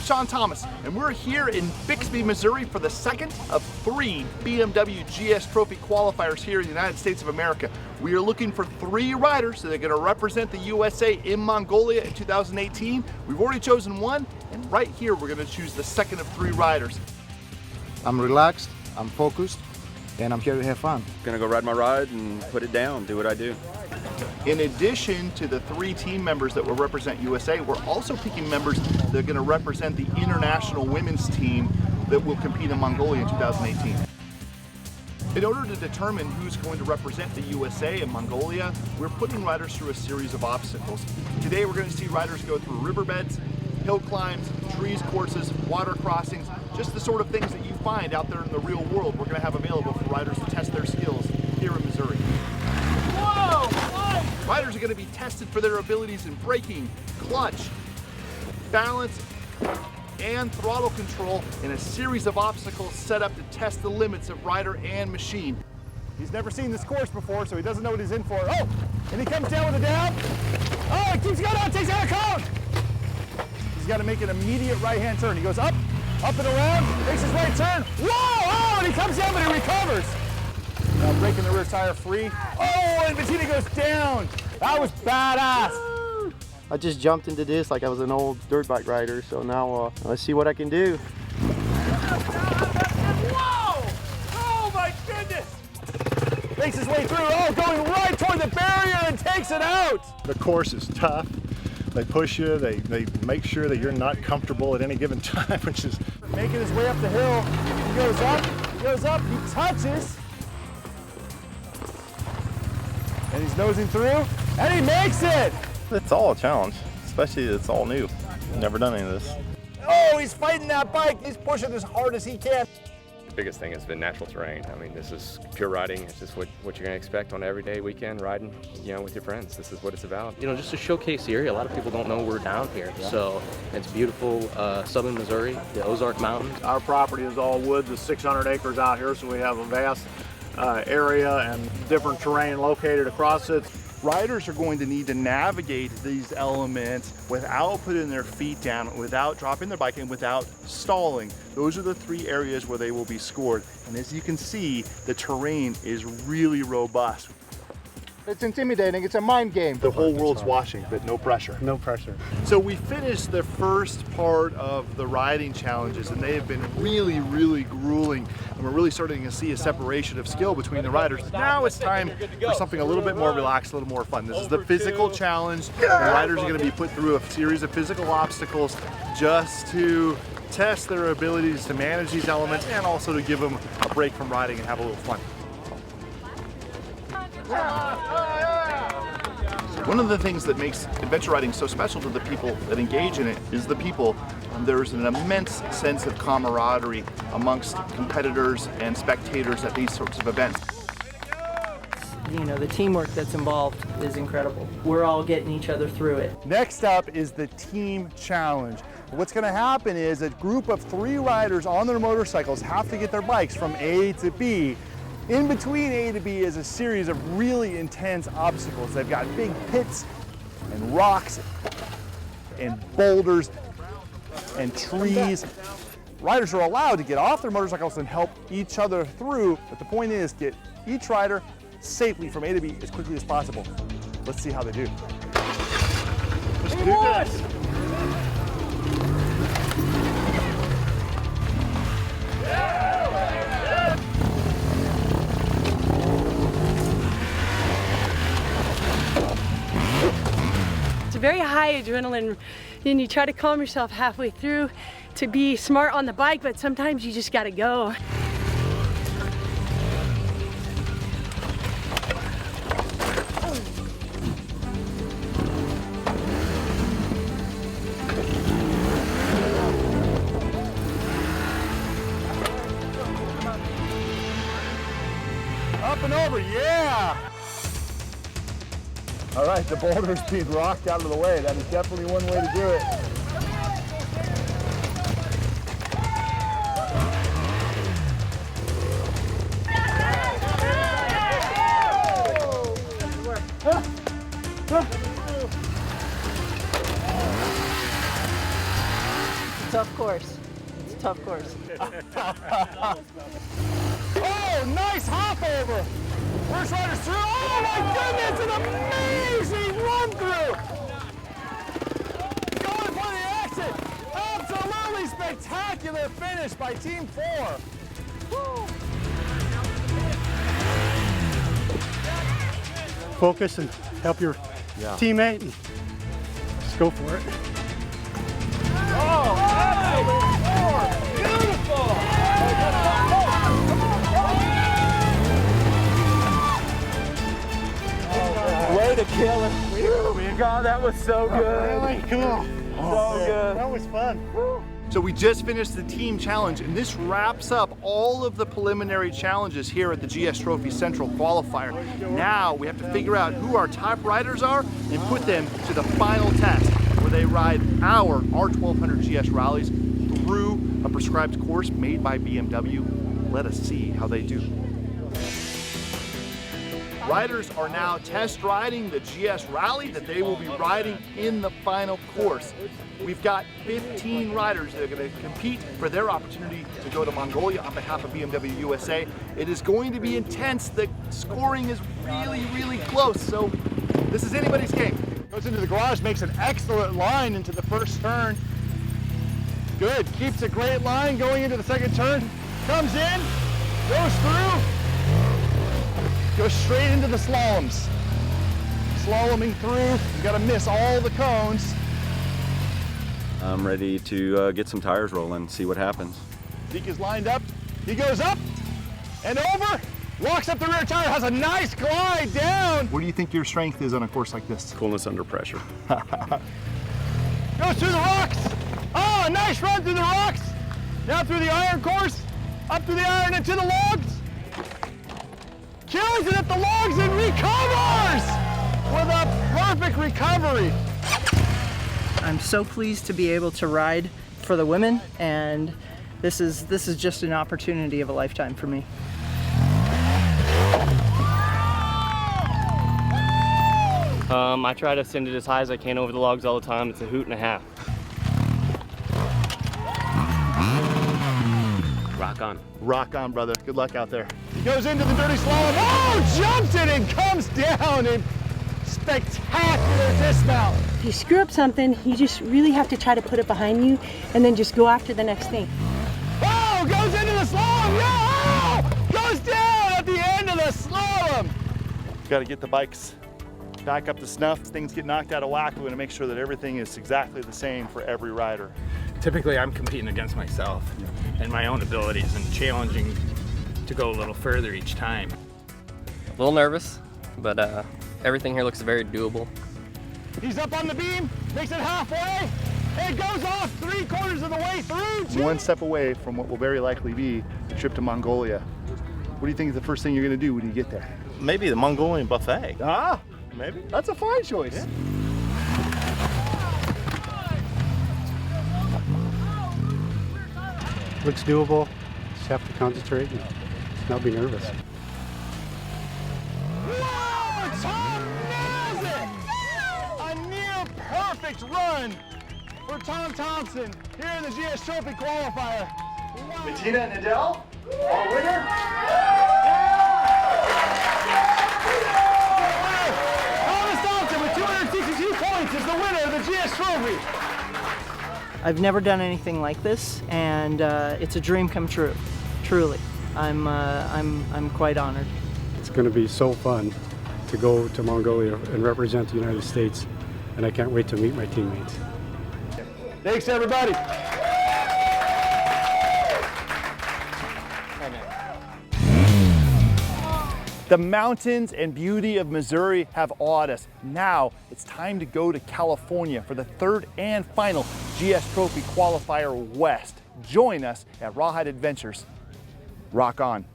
Sean Thomas, and we're here in Bixby, Missouri for the second of 3 BMW GS Trophy qualifiers here in the United States of America. We are looking for 3 riders that are going to represent the USA in Mongolia in 2018. We've already chosen one, and right here we're going to choose the second of 3 riders. I'm relaxed, I'm focused, and I'm here to have fun. Gonna go ride my ride and put it down, do what I do. In addition to the 3 team members that will represent USA, we're also picking members that are going to represent the international women's team that will compete in Mongolia in 2018. In order to determine who's going to represent the USA in Mongolia, we're putting riders through a series of obstacles. Today we're going to see riders go through riverbeds, hill climbs, trees courses, water crossings, just the sort of things that you find out there in the real world we're going to have available for riders to test their skills here in Missouri. Riders are going to be tested for their abilities in braking, clutch, balance, and throttle control in a series of obstacles set up to test the limits of rider and machine. He's never seen this course before, so he doesn't know what he's in for. Oh, and he comes down with a down. Oh, he keeps going on, takes out a cone. He's got to make an immediate right-hand turn. He goes up and around, makes his right turn. Whoa, oh, and he comes down, but he recovers. Now breaking the rear tire free. Oh, and Bettina goes down. That was badass. I just jumped into this like I was an old dirt bike rider, so now let's see what I can do. Whoa! Oh my goodness! Makes his way through, oh, going right toward the barrier and takes it out. The course is tough. They push you, they make sure that you're not comfortable at any given time, which is... Making his way up the hill, he goes up, he touches. And he's nosing through, and he makes it! It's all a challenge, especially it's all new. Never done any of this. Oh, he's fighting that bike. He's pushing as hard as he can. The biggest thing has been natural terrain. I mean, this is pure riding. It's just what you're going to expect on an everyday weekend riding, with your friends. This is what it's about. Just to showcase the area. A lot of people don't know we're down here. Yeah. So it's beautiful southern Missouri, the Ozark Mountains. Our property is all woods, there's 600 acres out here, so we have a vast area and different terrain located across it. Riders are going to need to navigate these elements without putting their feet down, without dropping their bike, and without stalling. Those are the 3 areas where they will be scored. And as you can see, the terrain is really robust. It's intimidating, it's a mind game. The whole world's watching, but no pressure. No pressure. So we finished the first part of the riding challenges, and they have been really, really grueling. And we're really starting to see a separation of skill between the riders. Now it's time for something a little bit more relaxed, a little more fun. This is the physical challenge. The riders are going to be put through a series of physical obstacles just to test their abilities to manage these elements and also to give them a break from riding and have a little fun. One of the things that makes adventure riding so special to the people that engage in it is the people. There's an immense sense of camaraderie amongst competitors and spectators at these sorts of events. The teamwork that's involved is incredible. We're all getting each other through it. Next up is the team challenge. What's going to happen is a group of 3 riders on their motorcycles have to get their bikes from A to B. In between A to B is a series of really intense obstacles. They've got big pits and rocks and boulders and trees. Riders are allowed to get off their motorcycles and help each other through, but the point is get each rider safely from A to B as quickly as possible. Let's see how they do. Let's do this. It's a very high adrenaline, and you try to calm yourself halfway through to be smart on the bike, but sometimes you just gotta go. Up and over, yeah! All right, the boulder's being rocked out of the way. That is definitely one way to do it. a tough course. It's a tough course. Oh, nice hop over. First rider's through. Oh my goodness, an amazing run through. Going for the exit. Absolutely spectacular finish by Team 4. Woo. Focus and help your teammate and just go for it. Oh, absolutely beautiful. Way to kill it. God, that was so good. Really cool. So good. That was fun. So we just finished the team challenge, and this wraps up all of the preliminary challenges here at the GS Trophy Central Qualifier. Now we have to figure out who our top riders are and put them to the final test, where they ride our R1200 GS rallies through a prescribed course made by BMW. Let us see how they do. Riders are now test riding the GS Rally that they will be riding in the final course. We've got 15 riders that are going to compete for their opportunity to go to Mongolia on behalf of BMW USA. It is going to be intense. The scoring is really, really close, so this is anybody's game. Goes into the garage, makes an excellent line into the first turn. Good, keeps a great line going into the second turn. Comes in, goes through. Goes straight into the slaloms. Slaloming through, you gotta miss all the cones. I'm ready to get some tires rolling, see what happens. Zeke is lined up, he goes up and over, walks up the rear tire, has a nice glide down. What do you think your strength is on a course like this? Coolness under pressure. Goes through the rocks. Oh, a nice run through the rocks. Now through the iron course, up through the iron and to the logs. Kills it at the logs and recovers with a perfect recovery. I'm so pleased to be able to ride for the women, and this is just an opportunity of a lifetime for me. I try to send it as high as I can over the logs all the time. It's a hoot and a half. Rock on. Rock on, brother. Good luck out there. He goes into the dirty slalom. Oh, jumps it and comes down in spectacular dismount. If you screw up something, you just really have to try to put it behind you and then just go after the next thing. Oh, goes into the slalom. Yeah! Oh, goes down at the end of the slalom. Got to get the bikes back up to snuff. Things get knocked out of whack. We want to make sure that everything is exactly the same for every rider. Typically, I'm competing against myself and my own abilities and challenging to go a little further each time. A little nervous, but everything here looks very doable. He's up on the beam, makes it halfway, and goes off 3/4 of the way through. One step away from what will very likely be a trip to Mongolia. What do you think is the first thing you're going to do when you get there? Maybe the Mongolian buffet. Ah, Maybe. that's a fine choice. Yeah. Looks doable. Just have to concentrate and not be nervous. Wow, Tom nails it! A near perfect run for Tom Thompson here in the GS Trophy Qualifier. Wow. Bettina and Adele, our winner. Thomas Thompson with 262 points is the winner of the GS Trophy. I've never done anything like this, and it's a dream come true. Truly, I'm quite honored. It's going to be so fun to go to Mongolia and represent the United States, and I can't wait to meet my teammates. Thanks, everybody. The mountains and beauty of Missouri have awed us. Now it's time to go to California for the third and final GS Trophy Qualifier West. Join us at Rawhide Adventures. Rock on.